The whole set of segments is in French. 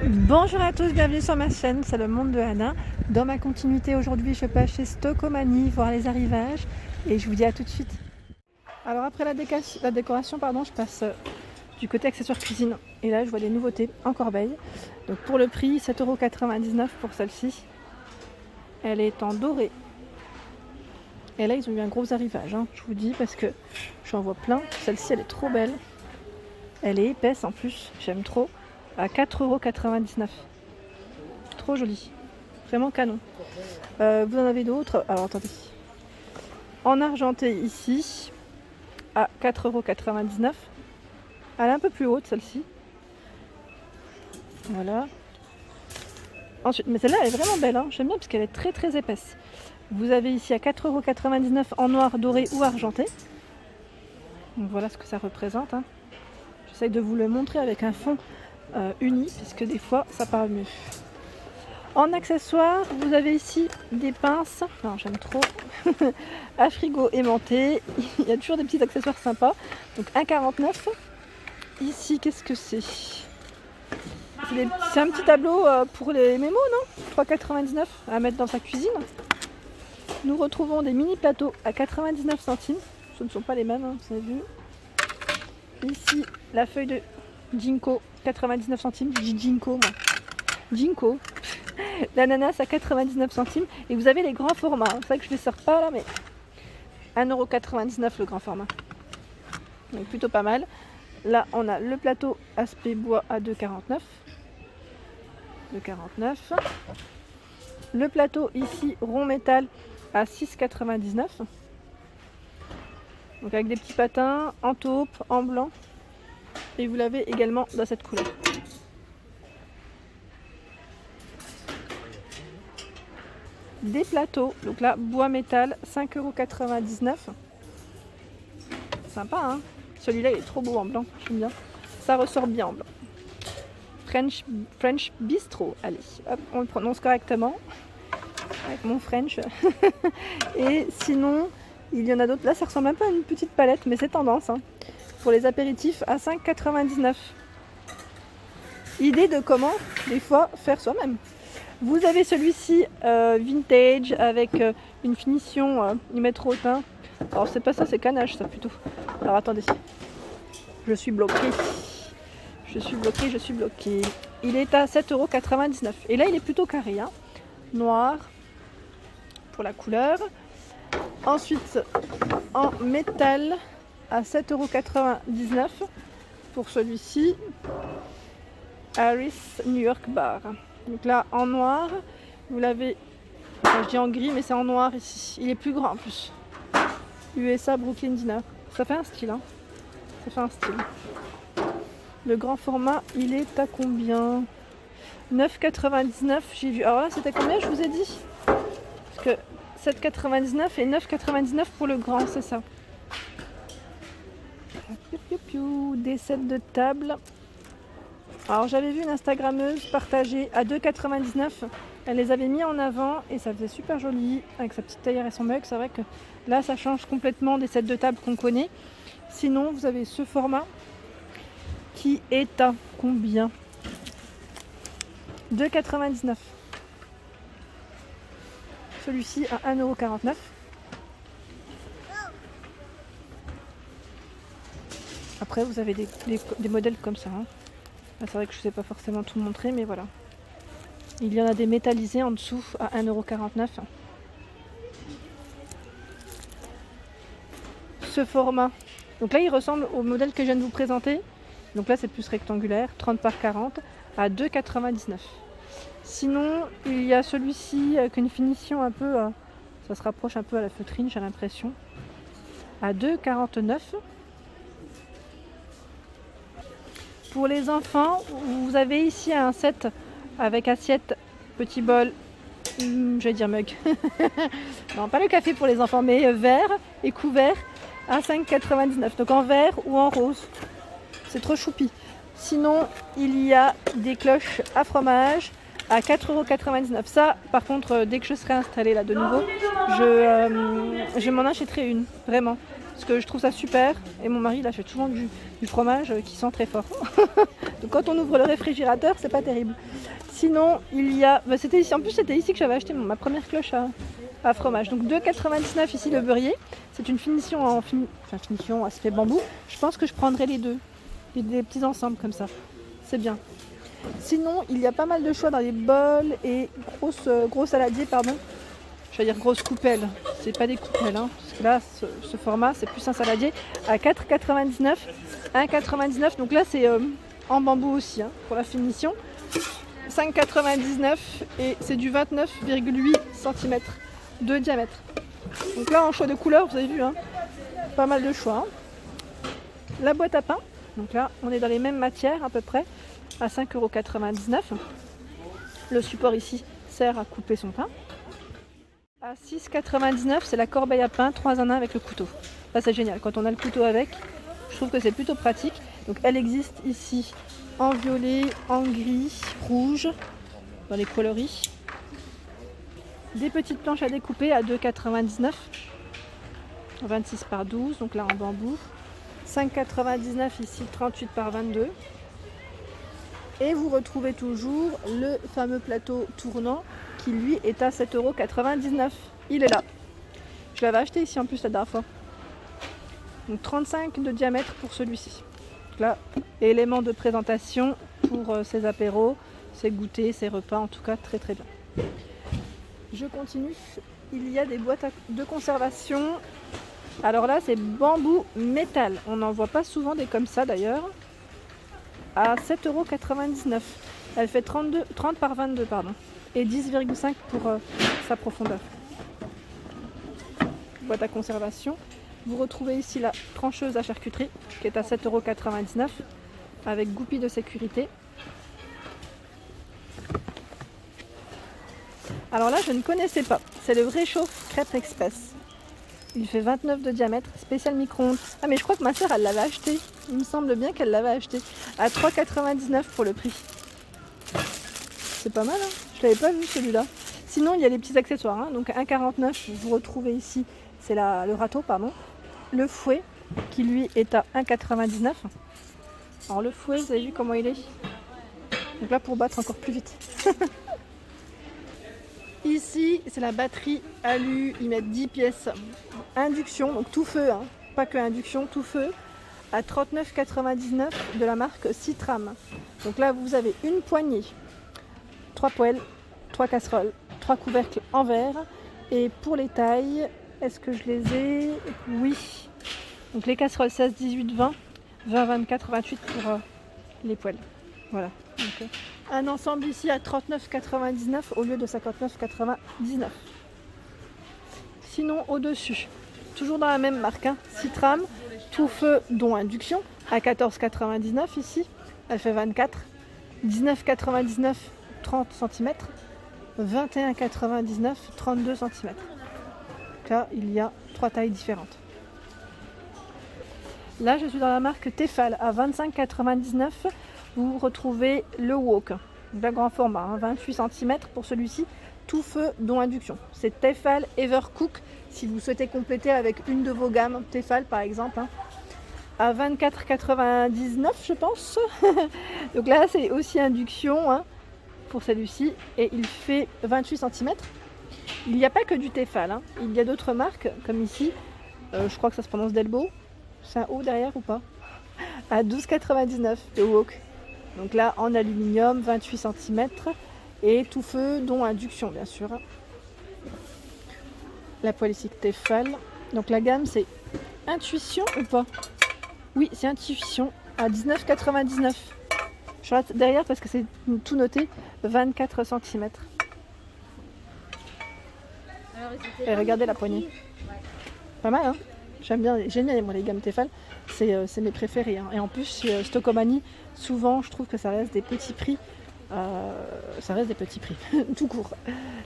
Bonjour à tous, bienvenue sur ma chaîne, c'est le monde de Anna. Dans ma continuité aujourd'hui, je passe chez Stocomanie voir les arrivages et je vous dis à tout de suite. Alors après la décoration, je passe du côté accessoires cuisine et là je vois des nouveautés en corbeille. Donc pour le prix, 7,99 € pour celle-ci. Elle est en doré. Et là ils ont eu un gros arrivage, je vous dis, parce que j'en vois plein. Celle-ci elle est trop belle. Elle est épaisse en plus, j'aime trop. À 4,99 €. Trop joli. Vraiment canon. Vous en avez d'autres. Alors attendez. En argenté ici, à 4,99 €. Elle est un peu plus haute celle-ci. Voilà. Ensuite, mais celle-là elle est vraiment belle, j'aime bien parce qu'elle est très très épaisse. Vous avez ici à 4,99 € en noir, doré ou argenté. Donc voilà ce que ça représente. J'essaye de vous le montrer avec un fond uni, puisque des fois ça parle mieux. En accessoires, vous avez ici des pinces, alors j'aime trop, à frigo aimanté. Il y a toujours des petits accessoires sympas. Donc 1,49 €. Ici, qu'est-ce que c'est? C'est un petit tableau pour les mémos, non? 3,99 € à mettre dans sa cuisine. Nous retrouvons des mini plateaux à 99 centimes. Ce ne sont pas les mêmes, vous avez vu. Ici, la feuille de Ginkgo, 99 centimes. Je dis Ginkgo, moi. Ginkgo. L'ananas à 99 centimes. Et vous avez les grands formats. C'est vrai que je ne les sors pas là, mais 1,99 € le grand format. Donc plutôt pas mal. Là, on a le plateau aspect bois à 2,49 €. 2,49 €. Le plateau ici, rond métal à 6,99 €. Donc avec des petits patins en taupe, en blanc. Et vous l'avez également dans cette couleur. Des plateaux, donc là, bois métal, 5,99 €. Sympa, Celui-là, il est trop beau en blanc, j'aime bien. Ça ressort bien en blanc. French Bistro, allez, hop, on le prononce correctement. Avec mon French. Et sinon, il y en a d'autres. Là, ça ressemble un peu à une petite palette, mais c'est tendance. Pour les apéritifs, à 5,99 €. Idée de comment, des fois, faire soi-même. Vous avez celui-ci vintage avec une finition 1 m teint. Alors c'est pas ça, c'est canache ça plutôt. Alors attendez, je suis bloquée. Je suis bloquée. Il est à 7,99 €. Et là il est plutôt carré, noir pour la couleur. Ensuite en métal à 7,99 € pour celui-ci. Harris New York Bar. Donc là en noir, vous l'avez, je dis en gris mais c'est en noir ici. Il est plus grand en plus. USA Brooklyn Diner. Ça fait un style, Ça fait un style. Le grand format, il est à combien? 9,99 € j'ai vu. Alors là c'était combien je vous ai dit? Parce que 7,99 € et 9,99 € pour le grand, c'est ça. Des sets de table. Alors j'avais vu une Instagrammeuse partager à 2,99 €. Elle les avait mis en avant et ça faisait super joli avec sa petite théière et son mug. C'est vrai que là ça change complètement des sets de table qu'on connaît. Sinon vous avez ce format qui est à combien? 2,99 €. Celui-ci à 1,49 €. Après vous avez des modèles comme ça. C'est vrai que je ne sais pas forcément tout montrer, mais voilà. Il y en a des métallisés en dessous à 1,49 €. Ce format, donc là il ressemble au modèle que je viens de vous présenter. Donc là c'est plus rectangulaire, 30 par 40 à 2,99 €. Sinon il y a celui-ci avec une finition un peu, ça se rapproche un peu à la feutrine j'ai l'impression, à 2,49 €. Pour les enfants, vous avez ici un set avec assiette, petit bol, je vais dire mug. Non, pas le café pour les enfants, mais verre et couvert à 5,99 €. Donc en vert ou en rose. C'est trop choupi. Sinon, il y a des cloches à fromage à 4,99 €. Ça, par contre, dès que je serai installée là de nouveau, je m'en achèterai une, vraiment. parce que je trouve ça super. Et mon mari il achète souvent du fromage qui sent très fort. Donc quand on ouvre le réfrigérateur, c'est pas terrible. Sinon, il y a... c'était ici. En plus, c'était ici que j'avais acheté ma première cloche à fromage. Donc 2,99 ici le beurrier. C'est une finition finition aspect bambou. Je pense que je prendrai les deux. Des petits ensembles comme ça. C'est bien. Sinon, il y a pas mal de choix dans les bols et gros saladiers, pardon. Je vais dire grosse coupelle. C'est pas des coupelles, hein, parce que là, ce format, c'est plus un saladier à 4,99, 1,99. Donc là, c'est en bambou aussi, hein, pour la finition. 5,99 et c'est du 29,8 cm de diamètre. Donc là, en choix de couleur, vous avez vu, hein, pas mal de choix. Hein. La boîte à pain. Donc là, on est dans les mêmes matières à peu près, à 5,99 €. Le support ici sert à couper son pain. À 6,99 €, c'est la corbeille à pain 3 en 1 avec le couteau. Là, c'est génial. Quand on a le couteau avec, je trouve que c'est plutôt pratique. Donc elle existe ici en violet, en gris, rouge, dans les coloris. Des petites planches à découper à 2,99 €, 26 par 12, donc là en bambou. 5,99 € ici, 38 par 22. Et vous retrouvez toujours le fameux plateau tournant qui lui est à 7,99 €. Il est là. Je l'avais acheté ici en plus la dernière fois. Donc 35 de diamètre pour celui-ci. Donc là, élément de présentation pour ses apéros, ses goûters, ses repas, en tout cas très très bien. Je continue. Il y a des boîtes de conservation. Alors là, c'est bambou métal. On n'en voit pas souvent des comme ça d'ailleurs. À 7,99 €. Elle fait 30 par 22, pardon. Et 10,5 pour sa profondeur. Boîte à conservation. Vous retrouvez ici la trancheuse à charcuterie qui est à 7,99 € avec goupille de sécurité. Alors là, je ne connaissais pas. C'est le réchauffe crêpe express. Il fait 29 de diamètre, spécial micro-ondes. Ah mais je crois que ma soeur elle l'avait acheté. Il me semble bien qu'elle l'avait acheté. À 3,99 € pour le prix. C'est pas mal, hein. Je l'avais pas vu celui-là. Sinon, il y a les petits accessoires. Hein. Donc 1,49 €, vous retrouvez ici, c'est le râteau, pardon. Le fouet, qui lui est à 1,99 €. Alors le fouet, vous avez vu comment il est. Donc là, pour battre encore plus vite. Ici, c'est la batterie alu. Ils mettent 10 pièces. Induction, donc tout feu, hein. Pas que induction, tout feu. À 39,99 € de la marque Citram. Donc là, vous avez une poignée. 3 poêles, 3 casseroles, 3 couvercles en verre. Et pour les tailles, est-ce que je les ai? Oui. Donc les casseroles 16, 18, 20, 20, 24, 28 pour les poêles. Voilà. Donc, un ensemble ici à 39,99 € au lieu de 59,99 €. Sinon, au-dessus, toujours dans la même marque, hein, Citram, tout feu dont induction, à 14,99 € ici. Elle fait 24, 19,99 €. 30 cm, 21,99 €, 32 cm. Là, il y a 3 tailles différentes. Là, je suis dans la marque Tefal à 25,99 €. Vous retrouvez le wok, le grand format, hein, 28 cm pour celui-ci, tout feu dont induction. C'est Tefal Evercook si vous souhaitez compléter avec une de vos gammes, Tefal par exemple. Hein. À 24,99 € je pense. Donc là, c'est aussi induction. Hein. Pour celui-ci et il fait 28 cm. Il n'y a pas que du Tefal, hein. Il y a d'autres marques comme ici, je crois que ça se prononce Delbo. C'est un O derrière ou pas? À 12,99 € le wok. Donc là en aluminium, 28 cm et tout feu dont induction bien sûr. La poêle ici Tefal. Donc la gamme c'est Intuition ou pas? Oui, c'est Intuition à 19,99 €. Je rate derrière parce que c'est tout noté, 24 cm. Et regardez la poignée. Pas mal, hein. J'aime bien moi, les gammes Tefal. C'est mes préférés. Hein. Et en plus, chez Stocomanie, souvent, je trouve que ça reste des petits prix. Tout court.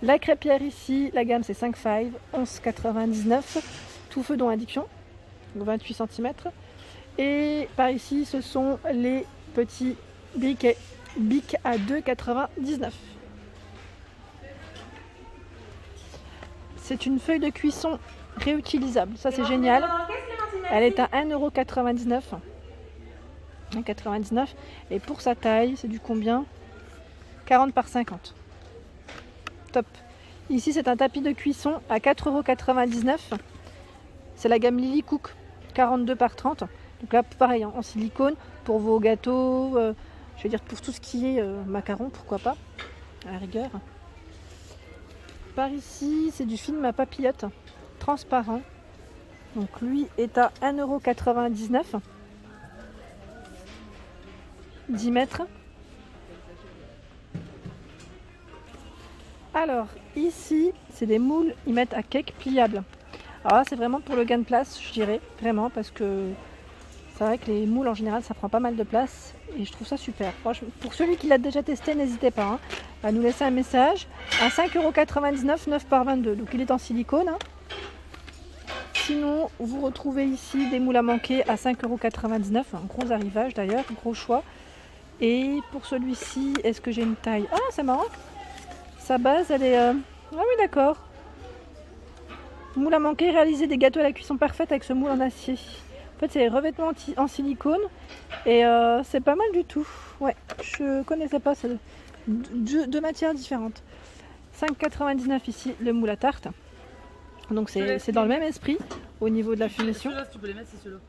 La crêpière ici, la gamme c'est 5,5, 11,99 €. Tout feu dont induction, 28 cm. Et par ici, ce sont les petits briquet Bic à 2,99 €. C'est une feuille de cuisson réutilisable, ça c'est génial. Elle est à 1,99 €. 1,99 €. Et pour sa taille, c'est du combien? 40 par 50. Top. Ici, c'est un tapis de cuisson à 4,99 €. C'est la gamme Lily Cook, 42 par 30. Donc là, pareil, en silicone, pour vos gâteaux, je veux dire pour tout ce qui est macarons, pourquoi pas, à la rigueur. Par ici, c'est du film à papillotes, transparent. Donc lui est à 1,99 €. 10 mètres. Alors, ici, c'est des moules, ils mettent à cake pliable. Alors là, c'est vraiment pour le gain de place, je dirais, vraiment, parce que c'est vrai que les moules, en général, ça prend pas mal de place, et je trouve ça super. Franchement, pour celui qui l'a déjà testé, n'hésitez pas à nous laisser un message. À 5,99 €, 9 par 22, donc il est en silicone. Sinon, vous retrouvez ici des moules à manquer à 5,99 €, un gros arrivage d'ailleurs, gros choix. Et pour celui-ci, est-ce que j'ai une taille? Ah, c'est marrant. Sa base, elle est... Ah oui, d'accord. Moule à manquer, réaliser des gâteaux à la cuisson parfaite avec ce moule en acier. En fait, c'est les revêtements en silicone. Et c'est pas mal du tout. Ouais, je connaissais pas, c'est deux matières différentes. 5,99 € ici, le moule à tarte. Donc c'est dans le même esprit au niveau de la finition. Celui-là, si tu peux les mettre, c'est celui-là.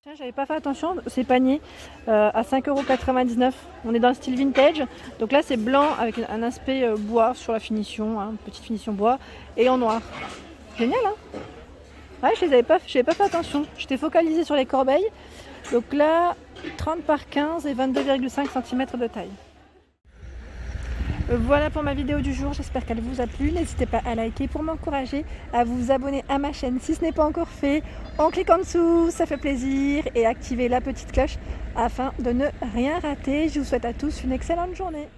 Tiens, j'avais pas fait attention, ces paniers à 5,99 €. On est dans le style vintage. Donc là, c'est blanc avec un aspect bois sur la finition, hein, petite finition bois, et en noir. Génial, hein? Ouais, je n'avais pas fait attention. J'étais focalisée sur les corbeilles. Donc là, 30 par 15 et 22,5 cm de taille. Voilà pour ma vidéo du jour, j'espère qu'elle vous a plu. N'hésitez pas à liker pour m'encourager, à vous abonner à ma chaîne si ce n'est pas encore fait, en cliquant en dessous, ça fait plaisir, et activez la petite cloche afin de ne rien rater. Je vous souhaite à tous une excellente journée.